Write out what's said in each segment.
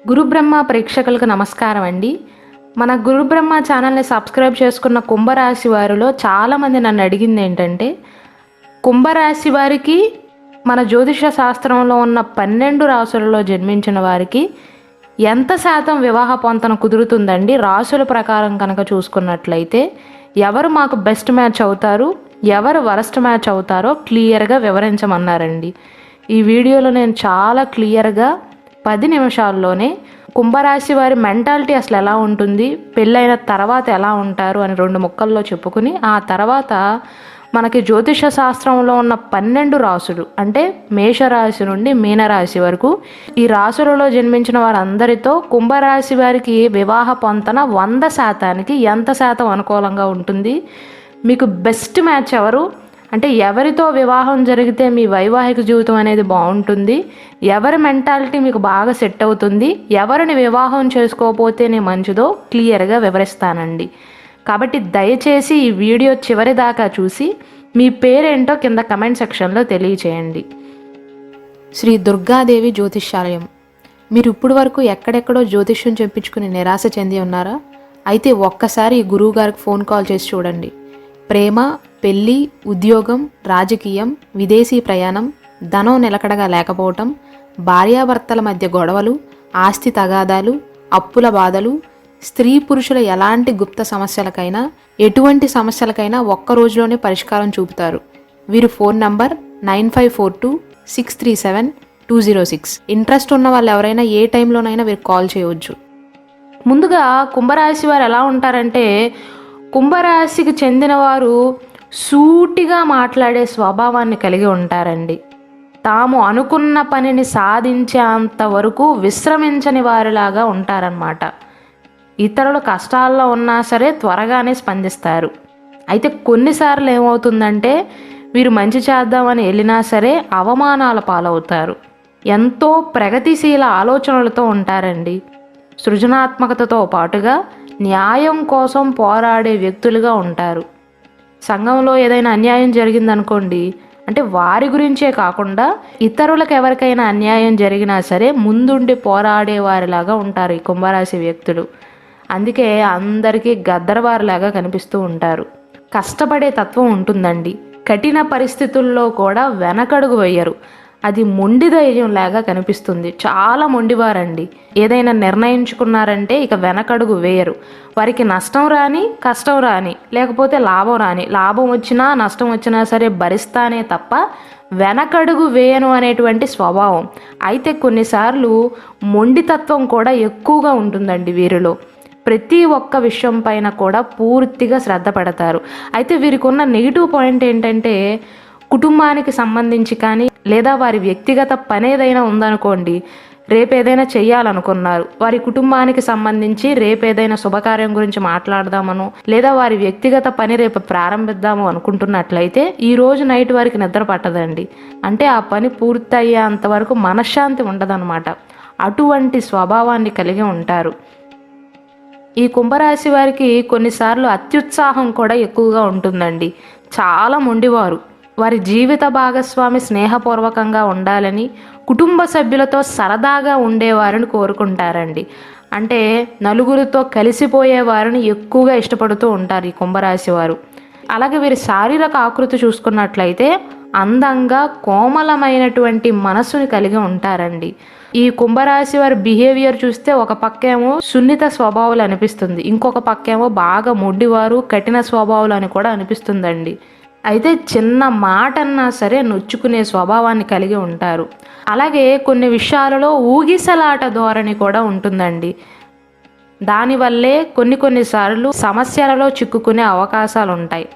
గురుబ్రహ్మ ప్రేక్షకులకు నమస్కారం అండి. మన గురుబ్రహ్మ ఛానల్ని సబ్స్క్రైబ్ చేసుకున్న కుంభరాశి వారిలో చాలామంది నన్ను అడిగింది ఏంటంటే, కుంభరాశి వారికి మన జ్యోతిష శాస్త్రంలో ఉన్న 12 రాసులలో జన్మించిన వారికి ఎంత శాతం వివాహ పొంతన కుదురుతుందండి? రాసుల ప్రకారం కనుక చూసుకున్నట్లయితే ఎవరు మాకు బెస్ట్ మ్యాచ్ అవుతారు, ఎవరు వరస్ట్ మ్యాచ్ అవుతారో క్లియర్గా వివరించమన్నారండి. ఈ వీడియోలో నేను చాలా క్లియర్గా 10 నిమిషాల్లోనే కుంభరాశి వారి మెంటాలిటీ అసలు ఎలా ఉంటుంది, పెళ్ళైన తర్వాత ఎలా ఉంటారు అని 2 ముక్కల్లో చెప్పుకుని, ఆ తర్వాత మనకి జ్యోతిష శాస్త్రంలో ఉన్న 12 రాసులు అంటే మేషరాశి నుండి మీనరాశి వరకు ఈ రాసులలో జన్మించిన వారందరితో కుంభరాశి వారికి వివాహ పొంతన 100% ఎంత శాతం అనుకూలంగా ఉంటుంది, మీకు బెస్ట్ మ్యాచ్ ఎవరు, అంటే ఎవరితో వివాహం జరిగితే మీ వైవాహిక జీవితం అనేది బాగుంటుంది, ఎవరి మెంటాలిటీ మీకు బాగా సెట్ అవుతుంది, ఎవరిని వివాహం చేసుకోకపోతేనే మంచిదో క్లియర్గా వివరిస్తానండి. కాబట్టి దయచేసి ఈ వీడియో చివరి దాకా చూసి మీ పేరేంటో కింద కమెంట్ సెక్షన్లో తెలియచేయండి. శ్రీ దుర్గాదేవి జ్యోతిష్యాలయం. మీరు ఇప్పుడు వరకు ఎక్కడెక్కడో జ్యోతిష్యం చెప్పించుకుని నిరాశ చెంది ఉన్నారా? అయితే ఒక్కసారి ఈ గురువు గారికి ఫోన్ కాల్ చేసి చూడండి. ప్రేమ, పెళ్ళి, ఉద్యోగం, రాజకీయం, విదేశీ ప్రయాణం, ధనం నిలకడగా లేకపోవటం, భార్యాభర్తల మధ్య గొడవలు, ఆస్తి తగాదాలు, అప్పుల బాధలు, స్త్రీ పురుషుల ఎలాంటి గుప్త సమస్యలకైనా, ఎటువంటి సమస్యలకైనా ఒక్క రోజులోనే పరిష్కారం చూపుతారు. వీరి ఫోన్ నంబర్ 9542637206. ఇంట్రెస్ట్ ఉన్న వాళ్ళు ఎవరైనా ఏ టైంలోనైనా వీరికి కాల్ చేయవచ్చు. ముందుగా కుంభరాశి వారు ఎలా ఉంటారంటే, కుంభరాశికి చెందిన వారు సూటిగా మాట్లాడే స్వభావాన్ని కలిగి ఉంటారండి. తాము అనుకున్న పనిని సాధించేంత వరకు విశ్రమించని వారిలాగా ఉంటారన్నమాట. ఇతరులు కష్టాల్లో ఉన్నా సరే త్వరగానే స్పందిస్తారు. అయితే కొన్నిసార్లు ఏమవుతుందంటే, వీరు మంచి చేద్దామని వెళ్ళినా సరే అవమానాల పాలవుతారు. ఎంతో ప్రగతిశీల ఆలోచనలతో ఉంటారండి. సృజనాత్మకతతో పాటుగా న్యాయం కోసం పోరాడే వ్యక్తులుగా ఉంటారు. సంఘంలో ఏదైనా అన్యాయం జరిగిందనుకోండి, అంటే వారి గురించే కాకుండా ఇతరులకు ఎవరికైనా అన్యాయం జరిగినా సరే ముందుండి పోరాడే వారిలాగా ఉంటారు ఈ కుంభరాశి వ్యక్తులు. అందుకే అందరికీ గద్దరవారిలాగా కనిపిస్తూ ఉంటారు. కష్టపడే తత్వం ఉంటుందండి. కఠిన పరిస్థితుల్లో కూడా వెనకడుగు వేయరు. అది మొండి ధైర్యం లాగా కనిపిస్తుంది. చాలా మొండివారండి. ఏదైనా నిర్ణయించుకున్నారంటే ఇక వెనకడుగు వేయరు. వారికి నష్టం రాని, కష్టం రాని, లేకపోతే లాభం రాని, లాభం వచ్చినా నష్టం వచ్చినా సరే భరిస్తానే తప్ప వెనకడుగు వేయను అనేటువంటి స్వభావం. అయితే కొన్నిసార్లు మొండితత్వం కూడా ఎక్కువగా ఉంటుందండి వీరిలో. ప్రతి ఒక్క విషయం పైన కూడా పూర్తిగా శ్రద్ధ పెడతారు. అయితే వీరికి ఉన్న నెగిటివ్ పాయింట్ ఏంటంటే, కుటుంబానికి సంబంధించి కానీ లేదా వారి వ్యక్తిగత పని ఏదైనా ఉందనుకోండి, రేపేదైనా చెయ్యాలనుకున్నారు, వారి కుటుంబానికి సంబంధించి రేపేదైనా శుభకార్యం గురించి మాట్లాడదామను లేదా వారి వ్యక్తిగత పని రేపు ప్రారంభిద్దాము అనుకుంటున్నట్లయితే ఈ రోజు నైట్ వారికి నిద్ర పట్టదండి. అంటే ఆ పని పూర్తయ్యేంత వరకు మనశ్శాంతి ఉండదన్నమాట. అటువంటి స్వభావాన్ని కలిగి ఉంటారు. ఈ కుంభరాశి వారికి కొన్నిసార్లు అత్యుత్సాహం కూడా ఎక్కువగా ఉంటుందండి. చాలా మొండివారు. వారి జీవిత భాగస్వామి స్నేహపూర్వకంగా ఉండాలని, కుటుంబ సభ్యులతో సరదాగా ఉండేవారిని కోరుకుంటారండి. అంటే నలుగురితో కలిసిపోయే వారిని ఎక్కువగా ఇష్టపడుతూ ఉంటారు ఈ కుంభరాశి వారు. అలాగే వీరి శారీరక ఆకృతి చూసుకున్నట్లయితే అందంగా కోమలమైనటువంటి మనసుని కలిగి ఉంటారండి. ఈ కుంభరాశి వారి బిహేవియర్ చూస్తే ఒక పక్కేమో సున్నిత స్వభావాలు అనిపిస్తుంది, ఇంకొక పక్కేమో బాగా మొండివారు, కఠిన స్వభావాలు అని కూడా అనిపిస్తుందండి. అయితే చిన్న మాట అన్నా సరే నొచ్చుకునే స్వభావాన్ని కలిగి ఉంటారు. అలాగే కొన్ని విషయాలలో ఊగిసలాట ధోరణి కూడా ఉంటుందండి. దానివల్లే కొన్నిసార్లు సమస్యలలో చిక్కుకునే అవకాశాలు ఉంటాయి.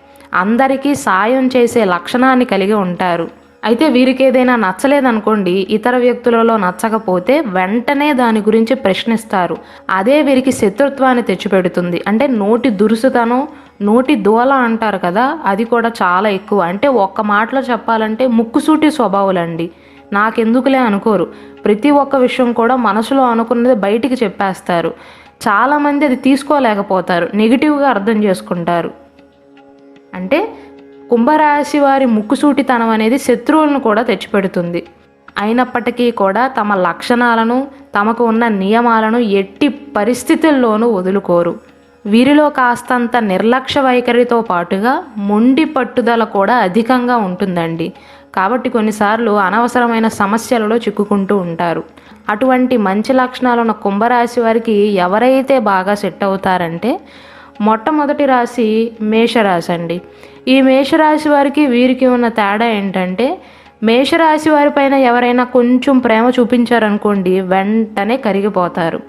అందరికీ సాయం చేసే లక్షణాన్ని కలిగి ఉంటారు. అయితే వీరికి ఏదైనా నచ్చలేదనుకోండి, ఇతర వ్యక్తులలో నచ్చకపోతే వెంటనే దాని గురించి ప్రశ్నిస్తారు. అదే వీరికి శత్రుత్వాన్ని తెచ్చిపెడుతుంది. అంటే నోటి దురుసుతనం, నోటి దూల అంటారు కదా, అది కూడా చాలా ఎక్కువ. అంటే ఒక్క మాటలో చెప్పాలంటే ముక్కుసూటి స్వభావాలండి. నాకెందుకులే అనుకోరు. ప్రతి ఒక్క విషయం కూడా మనసులో అనుకున్నది బయటికి చెప్పేస్తారు. చాలామంది అది తీసుకోలేకపోతారు, నెగిటివ్గా అర్థం చేసుకుంటారు. అంటే కుంభరాశి వారి ముక్కుసూటితనం అనేది శత్రువులను కూడా తెచ్చిపెడుతుంది. అయినప్పటికీ కూడా తమ లక్షణాలను, తమకు ఉన్న నియమాలను ఎట్టి పరిస్థితుల్లోనూ వదులుకోరు. వీరిలో కాస్తంత నిర్లక్ష్య వైఖరితో పాటుగా మొండి పట్టుదల కూడా అధికంగా ఉంటుందండి. కాబట్టి కొన్నిసార్లు అనవసరమైన సమస్యలలో చిక్కుకుంటూ ఉంటారు. అటువంటి మంచి లక్షణాలున్న కుంభరాశి వారికి ఎవరైతే బాగా సెట్ అవుతారంటే మొట్టమొదటి రాశి మేషరాశి అండి. ఈ మేషరాశి వారికి వీరికి ఉన్న తేడా ఏంటంటే, మేషరాశి వారిపైన ఎవరైనా కొంచెం ప్రేమ చూపించారనుకోండి వెంటనే కరిగిపోతారు.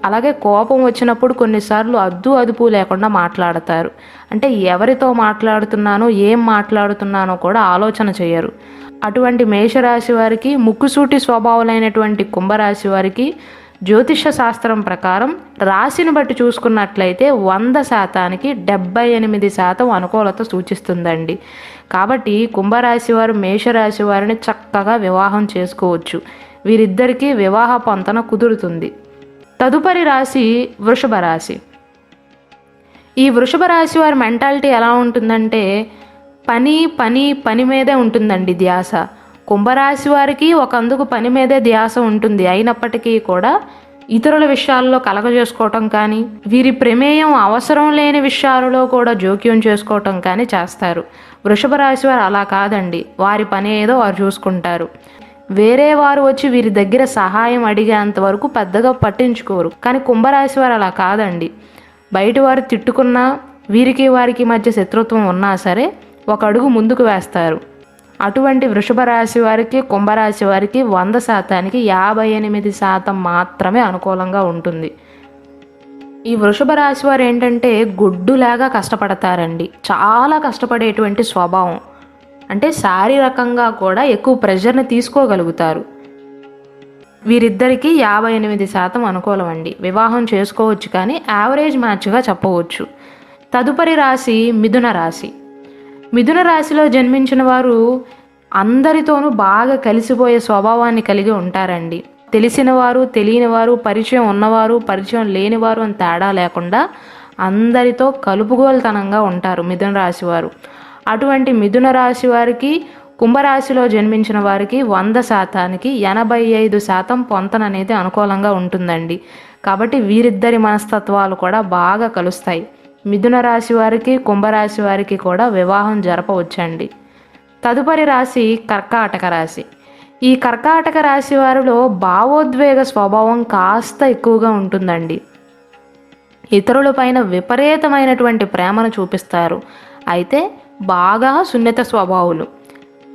అలాగే కోపం వచ్చినప్పుడు కొన్నిసార్లు అదుపు లేకుండా మాట్లాడతారు. అంటే ఎవరితో మాట్లాడుతున్నానో ఏం మాట్లాడుతున్నానో కూడా ఆలోచన చేయరు. అటువంటి మేషరాశి వారికి, ముక్కుసూటి స్వభావాలైనటువంటి కుంభరాశి వారికి జ్యోతిష శాస్త్రం ప్రకారం రాశిని బట్టి చూసుకున్నట్లయితే 100%కి 78% అనుకూలత సూచిస్తుందండి. కాబట్టి కుంభరాశి వారు మేషరాశి వారిని చక్కగా వివాహం చేసుకోవచ్చు. వీరిద్దరికీ వివాహ పొంతన కుదురుతుంది. తదుపరి రాశి వృషభ రాశి. ఈ వృషభ రాశి వారి మెంటాలిటీ ఎలా ఉంటుందంటే పని మీదే ఉంటుందండి ధ్యాస. కుంభరాశి వారికి ఒకందుకు పని మీదే ధ్యాస ఉంటుంది. అయినప్పటికీ కూడా ఇతరుల విషయాల్లో కలగజేసుకోవటం కానీ, వీరి ప్రమేయం అవసరం లేని విషయాలలో కూడా జోక్యం చేసుకోవటం కానీ చేస్తారు. వృషభ రాశి వారు అలా కాదండి. వారి పని ఏదో వారు చూసుకుంటారు. వేరే వారు వచ్చి వీరి దగ్గర సహాయం అడిగేంత వరకు పెద్దగా పట్టించుకోరు. కానీ కుంభరాశి వారు అలా కాదండి. బయట వారు తిట్టుకున్నా, వీరికి వారికి మధ్య శత్రుత్వం ఉన్నా సరే ఒక అడుగు ముందుకు వేస్తారు. అటువంటి వృషభ రాశి వారికి, కుంభరాశి వారికి 100%కి 58% మాత్రమే అనుకూలంగా ఉంటుంది. ఈ వృషభ రాశి వారు ఏంటంటే గొడ్డులాగా కష్టపడతారండి. చాలా కష్టపడేటువంటి స్వభావం. అంటే శారీరకంగా కూడా ఎక్కువ ప్రెషర్ని తీసుకోగలుగుతారు. వీరిద్దరికీ 58% అనుకూలం అండి. వివాహం చేసుకోవచ్చు, కానీ యావరేజ్ మ్యాచ్గా చెప్పవచ్చు. తదుపరి రాశి మిథున రాశి. మిథున రాశిలో జన్మించిన వారు అందరితోనూ బాగా కలిసిపోయే స్వభావాన్ని కలిగి ఉంటారండి. తెలిసిన వారు, తెలియని వారు, పరిచయం ఉన్నవారు, పరిచయం లేనివారు అని తేడా లేకుండా అందరితో కలుపుగోలుతనంగా ఉంటారు మిథున రాశి వారు. అటువంటి మిథున రాశి వారికి, కుంభరాశిలో జన్మించిన వారికి 100%కి 85% పొంతన అనేది అనుకూలంగా ఉంటుందండి. కాబట్టి వీరిద్దరి మనస్తత్వాలు కూడా బాగా కలుస్తాయి. మిథున రాశి వారికి, కుంభరాశి వారికి కూడా వివాహం జరపవచ్చండి. తదుపరి రాశి కర్కాటక రాశి. ఈ కర్కాటక రాశి వారిలో భావోద్వేగ స్వభావం కాస్త ఎక్కువగా ఉంటుందండి. ఇతరులపైన విపరీతమైనటువంటి ప్రేమను చూపిస్తారు. అయితే బాగా సున్నిత స్వభావులు.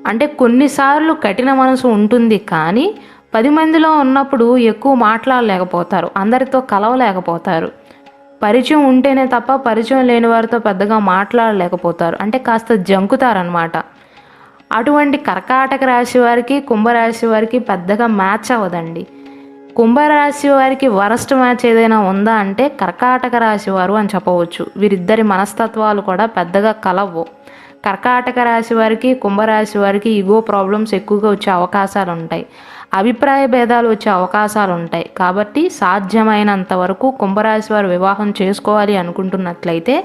అంటే కొన్నిసార్లు కఠిన మనసు ఉంటుంది, కానీ 10 మందిలో ఉన్నప్పుడు ఎక్కువ మాట్లాడలేకపోతారు, అందరితో కలవలేకపోతారు. పరిచయం ఉంటేనే తప్ప పరిచయం లేని వారితో పెద్దగా మాట్లాడలేకపోతారు. అంటే కాస్త జంకుతారనమాట. అటువంటి కర్కాటక రాశి వారికి, కుంభరాశి వారికి పెద్దగా మ్యాచ్ అవ్వదండి. కుంభరాశి వారికి వరస్ట్ మ్యాచ్ ఏదైనా ఉందా అంటే కర్కాటక రాశి వారు అని చెప్పవచ్చు. వీరిద్దరి మనస్తత్వాలు కూడా పెద్దగా కలవు. కర్కాటక రాశి వారికి, కుంభరాశి వారికి ఈగో ప్రాబ్లమ్స్ ఎక్కువగా వచ్చే అవకాశాలు ఉంటాయి. అభిప్రాయ భేదాలు వచ్చే అవకాశాలు ఉంటాయి. కాబట్టి సాధ్యమైనంత వరకు కుంభరాశి వారు వివాహం చేసుకోవాలి అనుకుంటున్నట్లయితే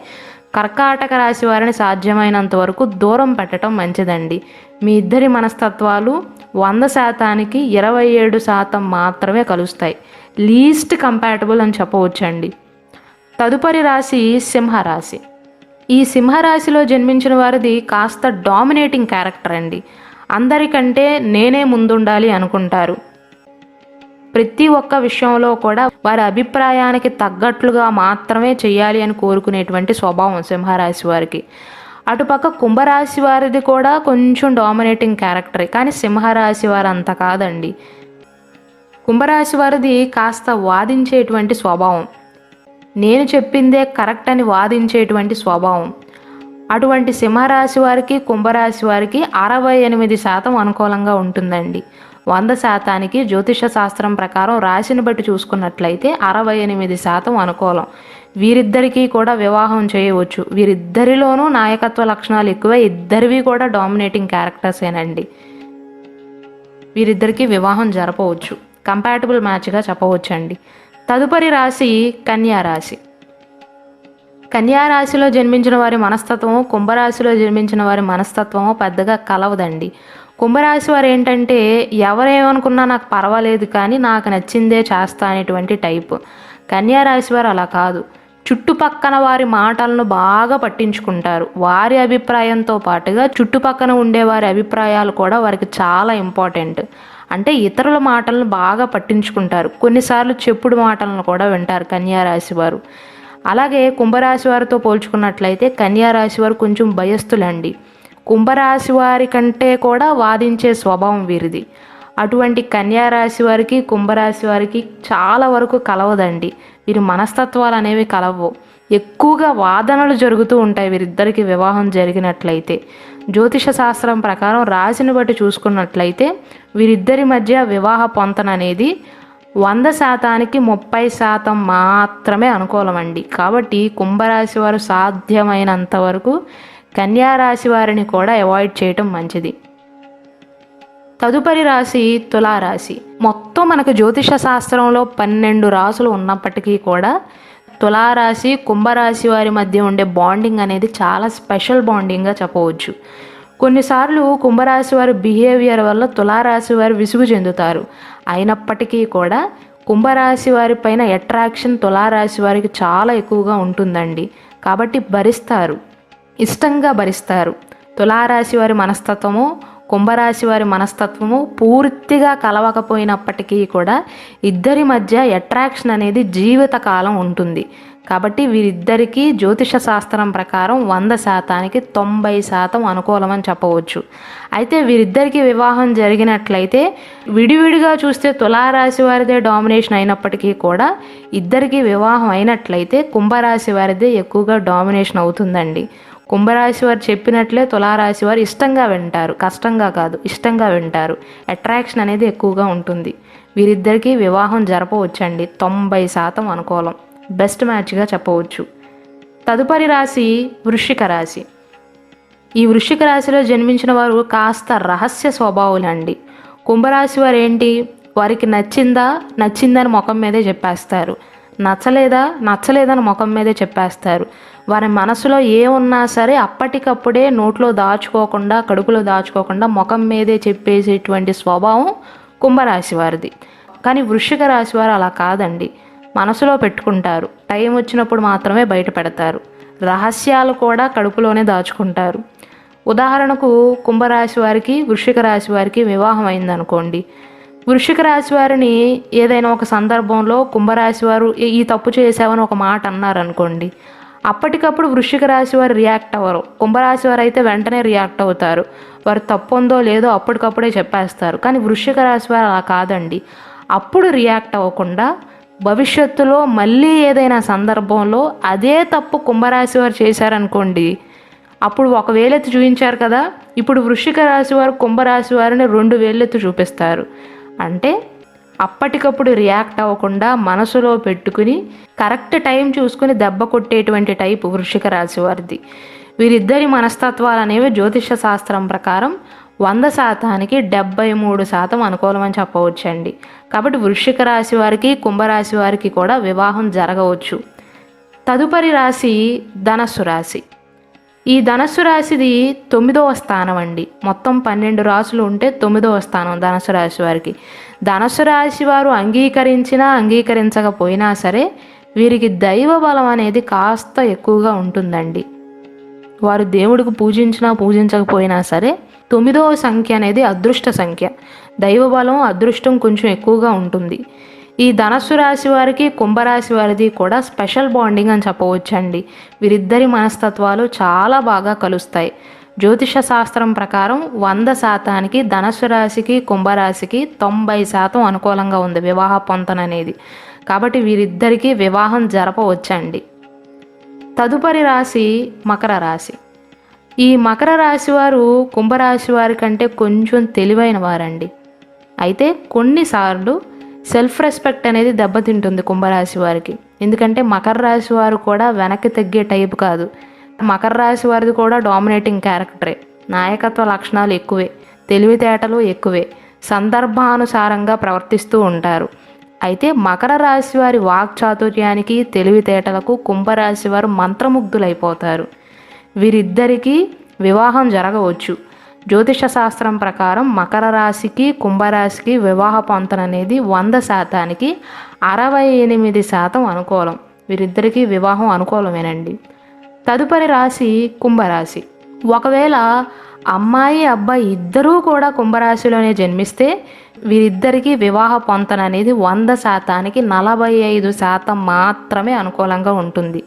కర్కాటక రాశి వారిని సాధ్యమైనంత వరకు దూరం పెట్టడం మంచిదండి. మీ ఇద్దరి మనస్తత్వాలు 100%కి 27% మాత్రమే కలుస్తాయి. లీస్ట్ కంపాటబుల్ అని చెప్పవచ్చండి. తదుపరి రాశి సింహరాశి. ఈ సింహరాశిలో జన్మించిన వారిది కాస్త డామినేటింగ్ క్యారెక్టర్ అండి. అందరికంటే నేనే ముందుండాలి అనుకుంటారు. ప్రతి ఒక్క విషయంలో కూడా వారి అభిప్రాయానికి తగ్గట్లుగా మాత్రమే చేయాలి అని కోరుకునేటువంటి స్వభావం సింహరాశి వారికి. అటుపక్క కుంభరాశి వారిది కూడా కొంచెం డామినేటింగ్ క్యారెక్టరే, కానీ సింహరాశి వారు అంత కాదండి. కుంభరాశి వారిది కాస్త వాదించేటువంటి స్వభావం. నేను చెప్పిందే కరెక్ట్ అని వాదించేటువంటి స్వభావం. అటువంటి సింహరాశి వారికి, కుంభరాశి వారికి 68% అనుకూలంగా ఉంటుందండి. 100%కి జ్యోతిష శాస్త్రం ప్రకారం రాశిని బట్టి చూసుకున్నట్లయితే 68% అనుకూలం. వీరిద్దరికీ కూడా వివాహం చేయవచ్చు. వీరిద్దరిలోనూ నాయకత్వ లక్షణాలు ఎక్కువ. ఇద్దరివి కూడా డామినేటింగ్ క్యారెక్టర్సేనండి. వీరిద్దరికీ వివాహం జరపవచ్చు. కంపాటబుల్ మ్యాచ్గా చెప్పవచ్చండి. తదుపరి రాశి కన్యారాశి. కన్యారాశిలో జన్మించిన వారి మనస్తత్వము కుంభరాశిలో జన్మించిన వారి మనస్తత్వము పెద్దగా కలవదండి. కుంభరాశి వారు ఏంటంటే ఎవరేమనుకున్నా నాకు పర్వాలేదు కానీ నాకు నచ్చిందే చేస్తా అనేటువంటి టైపు. కన్యా రాశి వారు అలా కాదు. చుట్టుపక్కన వారి మాటలను బాగా పట్టించుకుంటారు. వారి అభిప్రాయంతో పాటుగా చుట్టుపక్కన ఉండే వారి అభిప్రాయాలు కూడా వారికి చాలా ఇంపార్టెంట్. అంటే ఇతరుల మాటలను బాగా పట్టించుకుంటారు. కొన్నిసార్లు చెప్పుడు మాటలను కూడా వింటారు కన్యా రాశి వారు. అలాగే కుంభరాశి వారితో పోల్చుకున్నట్లయితే కన్యా రాశి వారు కొంచెం భయస్థులండి. కుంభరాశి వారి కంటే కూడా వాదించే స్వభావం వీరిది. అటువంటి కన్యా రాశి వారికి కుంభరాశి వారికి చాలా వరకు కలవదండి. వీరి మనస్తత్వాలు అనేవి కలవు. ఎక్కువగా వాదనలు జరుగుతూ ఉంటాయి వీరిద్దరికి వివాహం జరిగినట్లయితే. జ్యోతిష శాస్త్రం ప్రకారం రాశిని బట్టి చూసుకున్నట్లయితే వీరిద్దరి మధ్య వివాహ పొంతన అనేది 100%కి 30% మాత్రమే అనుకూలమండి. కాబట్టి కుంభరాశి వారు సాధ్యమైనంత వరకు కన్యా రాశి వారిని కూడా అవాయిడ్ చేయటం మంచిది. తదుపరి రాశి తులారాశి. మొత్తం మనకు జ్యోతిష శాస్త్రంలో 12 రాశులు ఉన్నప్పటికీ కూడా తులారాశి కుంభరాశి వారి మధ్య ఉండే బాండింగ్ అనేది చాలా స్పెషల్ బాండింగ్గా చెప్పవచ్చు. కొన్నిసార్లు కుంభరాశి వారి బిహేవియర్ వల్ల తులారాశి వారు విసుగు చెందుతారు. అయినప్పటికీ కూడా కుంభరాశి వారి పైన అట్రాక్షన్ తులారాశి వారికి చాలా ఎక్కువగా ఉంటుందండి. కాబట్టి భరిస్తారు, ఇష్టంగా భరిస్తారు. తులారాశి వారి మనస్తత్వము కుంభరాశి వారి మనస్తత్వము పూర్తిగా కలవకపోయినప్పటికీ కూడా ఇద్దరి మధ్య అట్రాక్షన్ అనేది జీవితకాలం ఉంటుంది. కాబట్టి వీరిద్దరికీ జ్యోతిష శాస్త్రం ప్రకారం 100%కి 90% అనుకూలమని చెప్పవచ్చు. అయితే వీరిద్దరికీ వివాహం జరిగినట్లయితే విడివిడిగా చూస్తే తులారాశి వారిదే డామినేషన్ అయినప్పటికీ కూడా ఇద్దరికీ వివాహం అయినట్లయితే కుంభరాశి వారిదే ఎక్కువగా డామినేషన్ అవుతుందండి. కుంభరాశి వారు చెప్పినట్లే తులారాశి వారు ఇష్టంగా వింటారు, కష్టంగా కాదు ఇష్టంగా వింటారు. అట్రాక్షన్ అనేది ఎక్కువగా ఉంటుంది. వీరిద్దరికీ వివాహం జరపవచ్చండి. 90% అనుకూలం, బెస్ట్ మ్యాచ్గా చెప్పవచ్చు. తదుపరి రాశి వృశ్చిక రాశి. ఈ వృశ్చిక రాశిలో జన్మించిన వారు కాస్త రహస్య స్వభావులండి. కుంభరాశి వారు ఏంటి, వారికి నచ్చిందని ముఖం మీదే చెప్పేస్తారు, నచ్చలేదని ముఖం మీదే చెప్పేస్తారు. వారి మనసులో ఏమున్నా సరే అప్పటికప్పుడే నోట్లో దాచుకోకుండా కడుపులో దాచుకోకుండా ముఖం మీదే చెప్పేసేటువంటి స్వభావం కుంభరాశి వారిది. కానీ వృశ్చిక రాశి వారు అలా కాదండి. మనసులో పెట్టుకుంటారు, టైం వచ్చినప్పుడు మాత్రమే బయట పెడతారు. రహస్యాలు కూడా కడుపులోనే దాచుకుంటారు. ఉదాహరణకు కుంభరాశి వారికి వృశ్చిక రాశి వారికి వివాహం అయిందనుకోండి. వృశ్చిక రాశి వారిని ఏదైనా ఒక సందర్భంలో కుంభరాశి వారు ఈ తప్పు చేసావని ఒక మాట అన్నారనుకోండి, అప్పటికప్పుడు వృశ్చిక రాశి వారు రియాక్ట్ అవ్వరు. కుంభరాశి వారు అయితే వెంటనే రియాక్ట్ అవుతారు. వారు తప్పు ఉందో లేదో అప్పటికప్పుడే చెప్పేస్తారు. కానీ వృశ్చిక రాశి వారు అలా కాదండి. అప్పుడు రియాక్ట్ అవ్వకుండా భవిష్యత్తులో మళ్ళీ ఏదైనా సందర్భంలో అదే తప్పు కుంభరాశి వారు చేశారనుకోండి, అప్పుడు ఒక వేలెత్తి చూపించారు కదా, ఇప్పుడు వృశ్చిక రాశి వారు కుంభరాశి వారిని 2 వేలెత్తి చూపిస్తారు. అంటే అప్పటికప్పుడు రియాక్ట్ అవ్వకుండా మనసులో పెట్టుకుని కరెక్ట్ టైం చూసుకుని దెబ్బ కొట్టేటువంటి టైపు వృశ్చిక రాశి వారిది. వీరిద్దరి మనస్తత్వాలు అనేవి జ్యోతిష శాస్త్రం ప్రకారం 100%కి 73% అనుకూలమని చెప్పవచ్చండి. కాబట్టి వృశ్చిక రాశి వారికి కుంభరాశి వారికి కూడా వివాహం జరగవచ్చు. తదుపరి రాశి ధనస్సు రాశి. ఈ ధనస్సు రాశిది 9వ స్థానం అండి. మొత్తం 12 రాశులు ఉంటే 9వ స్థానం ధనస్సు రాశి వారికి. ధనస్సు రాశి వారు అంగీకరించినా అంగీకరించకపోయినా సరే వీరికి దైవ బలం అనేది కాస్త ఎక్కువగా ఉంటుందండి. వారు దేవుడికి పూజించినా పూజించకపోయినా సరే 9వ సంఖ్య అనేది అదృష్ట సంఖ్య. దైవ బలం అదృష్టం కొంచెం ఎక్కువగా ఉంటుంది. ఈ ధనస్సు రాశి వారికి కుంభరాశి వారిది కూడా స్పెషల్ బాండింగ్ అని చెప్పవచ్చండి. వీరిద్దరి మనస్తత్వాలు చాలా బాగా కలుస్తాయి. జ్యోతిష శాస్త్రం ప్రకారం 100%కి ధనస్సు రాశికి కుంభరాశికి 90% అనుకూలంగా ఉంది వివాహ పొంతన అనేది. కాబట్టి వీరిద్దరికీ వివాహం జరపవచ్చండి. తదుపరి రాశి మకర రాశి. ఈ మకర రాశి వారు కుంభరాశి వారి కంటే కొంచెం తెలివైన వారండి. అయితే కొన్నిసార్లు సెల్ఫ్ రెస్పెక్ట్ అనేది దెబ్బతింటుంది కుంభరాశి వారికి. ఎందుకంటే మకర రాశి వారు కూడా వెనక్కి తగ్గే టైపు కాదు. మకర రాశి వారిది కూడా డామినేటింగ్ క్యారెక్టరే. నాయకత్వ లక్షణాలు ఎక్కువే, తెలివితేటలు ఎక్కువే, సందర్భానుసారంగా ప్రవర్తిస్తూ ఉంటారు. అయితే మకర రాశి వారి వాక్చాతుర్యానికి తెలివితేటలకు కుంభరాశి వారు మంత్రముగ్ధులైపోతారు. వీరిద్దరికీ వివాహం జరగవచ్చు. జ్యోతిష శాస్త్రం ప్రకారం మకర రాశికి కుంభరాశికి వివాహ పొంతన అనేది 100%కి 68% అనుకూలం. వీరిద్దరికీ వివాహం అనుకూలమేనండి. తదుపరి రాశి కుంభరాశి. ఒకవేళ అమ్మాయి అబ్బాయి ఇద్దరూ కూడా కుంభరాశిలోనే జన్మిస్తే వీరిద్దరికీ వివాహ పొంతన అనేది 100%కి 45% మాత్రమే అనుకూలంగా ఉంటుంది.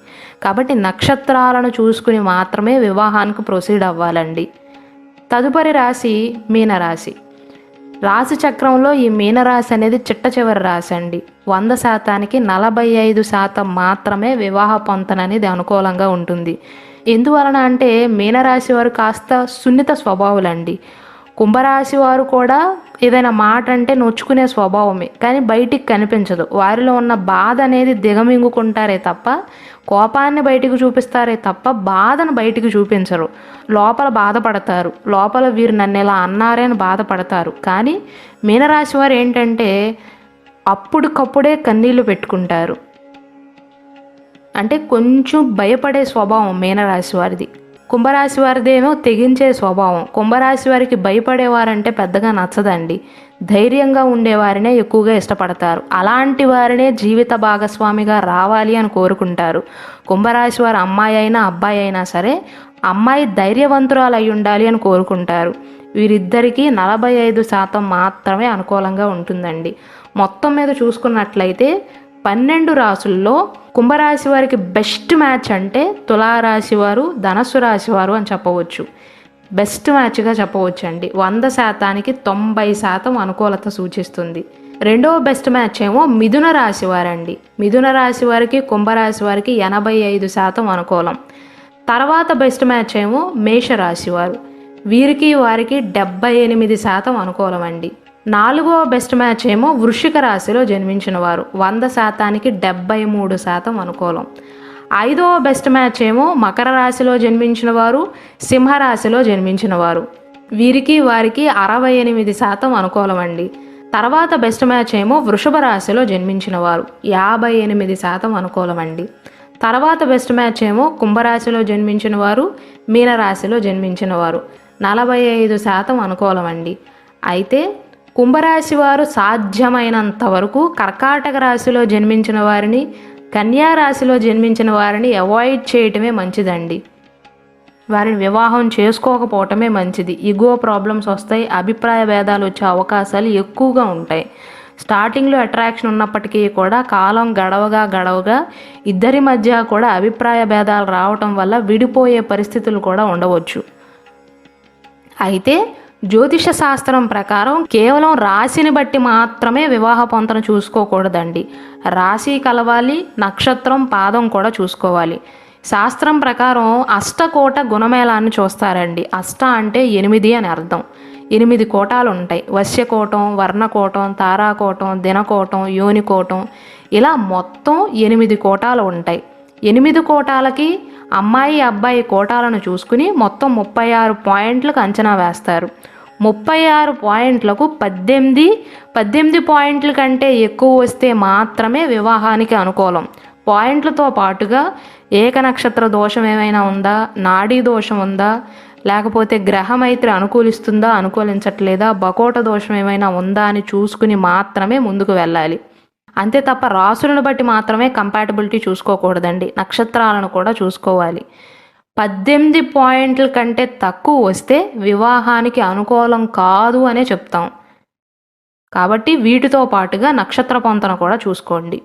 కాబట్టి నక్షత్రాలను చూసుకుని మాత్రమే వివాహానికి ప్రొసీడ్ అవ్వాలండి. తదుపరి రాశి మీనరాశి. రాశి చక్రంలో ఈ మీనరాశి అనేది చిట్ట చివరి రాశి అండి. 100%కి 45% మాత్రమే వివాహ పొంతన అనేది అనుకూలంగా ఉంటుంది. ఎందువలన అంటే మీనరాశి వారు కాస్త సున్నిత స్వభావులండి. కుంభరాశి వారు కూడా ఏదైనా మాట అంటే నొచ్చుకునే స్వభావమే, కానీ బయటికి కనిపించదు. వారిలో ఉన్న బాధ అనేది దిగమింగుకుంటారే తప్ప, కోపాన్ని బయటికి చూపిస్తారే తప్ప బాధను బయటికి చూపించరు. లోపల బాధపడతారు, లోపల వీరు నన్ను ఇలా అన్నారే అని బాధపడతారు. కానీ మీనరాశి వారు ఏంటంటే అప్పుడుకప్పుడే కన్నీళ్లు పెట్టుకుంటారు. అంటే కొంచెం భయపడే స్వభావం మీనరాశి వారిది. కుంభరాశి వారిదేమో తెగించే స్వభావం. కుంభరాశి వారికి భయపడేవారంటే పెద్దగా నచ్చదండి. ధైర్యంగా ఉండేవారినే ఎక్కువగా ఇష్టపడతారు. అలాంటి వారినే జీవిత భాగస్వామిగా రావాలి అని కోరుకుంటారు. కుంభరాశి వారు అమ్మాయి అయినా అబ్బాయి అయినా సరే అమ్మాయి ధైర్యవంతురాలు అయి ఉండాలి అని కోరుకుంటారు. వీరిద్దరికీ 45% మాత్రమే అనుకూలంగా ఉంటుందండి. మొత్తం మీద చూసుకున్నట్లయితే 12 రాశుల్లో కుంభరాశి వారికి బెస్ట్ మ్యాచ్ అంటే తులారాశి వారు, ధనస్సు రాశి వారు అని చెప్పవచ్చు. బెస్ట్ మ్యాచ్గా చెప్పవచ్చు అండి. 100%కి 90% అనుకూలత సూచిస్తుంది. రెండవ బెస్ట్ మ్యాచ్ ఏమో మిథున రాశి వారండి. మిథున రాశి వారికి కుంభరాశి వారికి 85% అనుకూలం. తర్వాత బెస్ట్ మ్యాచ్ ఏమో మేషరాశి వారు. వీరికి వారికి 78% అనుకూలం అండి. నాలుగవ బెస్ట్ మ్యాచ్ ఏమో వృశ్చిక రాశిలో జన్మించిన వారు. 100%కి 73% అనుకూలం. ఐదవ బెస్ట్ మ్యాచ్ ఏమో మకర రాశిలో జన్మించిన వారు, సింహరాశిలో జన్మించిన వారు. వీరికి వారికి 68% అనుకూలం అండి. తర్వాత బెస్ట్ మ్యాచ్ ఏమో వృషభ రాశిలో జన్మించిన వారు. 58% అనుకూలం అండి. తర్వాత బెస్ట్ మ్యాచ్ ఏమో కుంభరాశిలో జన్మించిన వారు, మీనరాశిలో జన్మించిన వారు. 45% అనుకూలం అండి. అయితే కుంభరాశి వారు సాధ్యమైనంత వరకు కర్కాటక రాశిలో జన్మించిన వారిని, కన్యా రాశిలో జన్మించిన వారిని అవాయిడ్ చేయటమే మంచిదండి. వారిని వివాహం చేసుకోకపోవటమే మంచిది. ఈగో ప్రాబ్లమ్స్ వస్తాయి, అభిప్రాయ భేదాలు వచ్చే అవకాశాలు ఎక్కువగా ఉంటాయి. స్టార్టింగ్లో అట్రాక్షన్ ఉన్నప్పటికీ కూడా కాలం గడవగా ఇద్దరి మధ్య కూడా అభిప్రాయ భేదాలు రావటం వల్ల విడిపోయే పరిస్థితులు కూడా ఉండవచ్చు. అయితే జ్యోతిష శాస్త్రం ప్రకారం కేవలం రాశిని బట్టి మాత్రమే వివాహ పొంతన చూసుకోకూడదండి. రాశి కలవాలి, నక్షత్రం పాదం కూడా చూసుకోవాలి. శాస్త్రం ప్రకారం అష్టకోట గుణమేళాన్ని చూస్తారండి. అష్ట అంటే 8 అని అర్థం. 8 కోటాలు ఉంటాయి. వశ్యకోటం, వర్ణకోటం, తారాకోటం, దినకోటం, యోనికోటం, ఇలా మొత్తం 8 కోటాలు ఉంటాయి. 8 కోటాలకి అమ్మాయి అబ్బాయి కోటాలను చూసుకుని మొత్తం 36 పాయింట్లకు అంచనా వేస్తారు. 36 పాయింట్లకు 18 పాయింట్ల కంటే ఎక్కువ వస్తే మాత్రమే వివాహానికి అనుకూలం. పాయింట్లతో పాటుగా ఏక నక్షత్ర దోషం ఏమైనా ఉందా, నాడీ దోషం ఉందా, లేకపోతే గ్రహమైత్రి అనుకూలిస్తుందా అనుకూలించట్లేదా, బకోట దోషం ఏమైనా ఉందా అని చూసుకుని మాత్రమే ముందుకు వెళ్ళాలి. అంతే తప్ప రాసులను బట్టి మాత్రమే కంపాటబిలిటీ చూసుకోకూడదండి. నక్షత్రాలను కూడా చూసుకోవాలి. 18 పాయింట్ల కంటే తక్కువ వస్తే వివాహానికి అనుకూలం కాదు అనే చెప్తాం. కాబట్టి వీటితో పాటుగా నక్షత్ర పొంతన కూడా చూసుకోండి.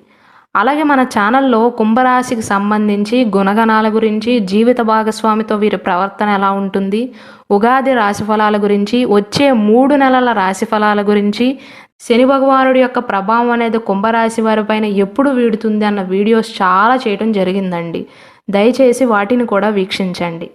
అలాగే మన ఛానల్లో కుంభరాశికి సంబంధించి గుణగణాల గురించి, జీవిత భాగస్వామితో వీరి ప్రవర్తన ఎలా ఉంటుంది, ఉగాది రాశిఫలాల గురించి, వచ్చే 3 నెలల రాశిఫలాల గురించి, శని భగవానుడి యొక్క ప్రభావం అనేది కుంభరాశి వారిపైన ఎప్పుడు వీడుతుంది అన్న వీడియోస్ చాలా చేయడం జరిగిందండి. దయచేసి వాటిని కూడా వీక్షించండి.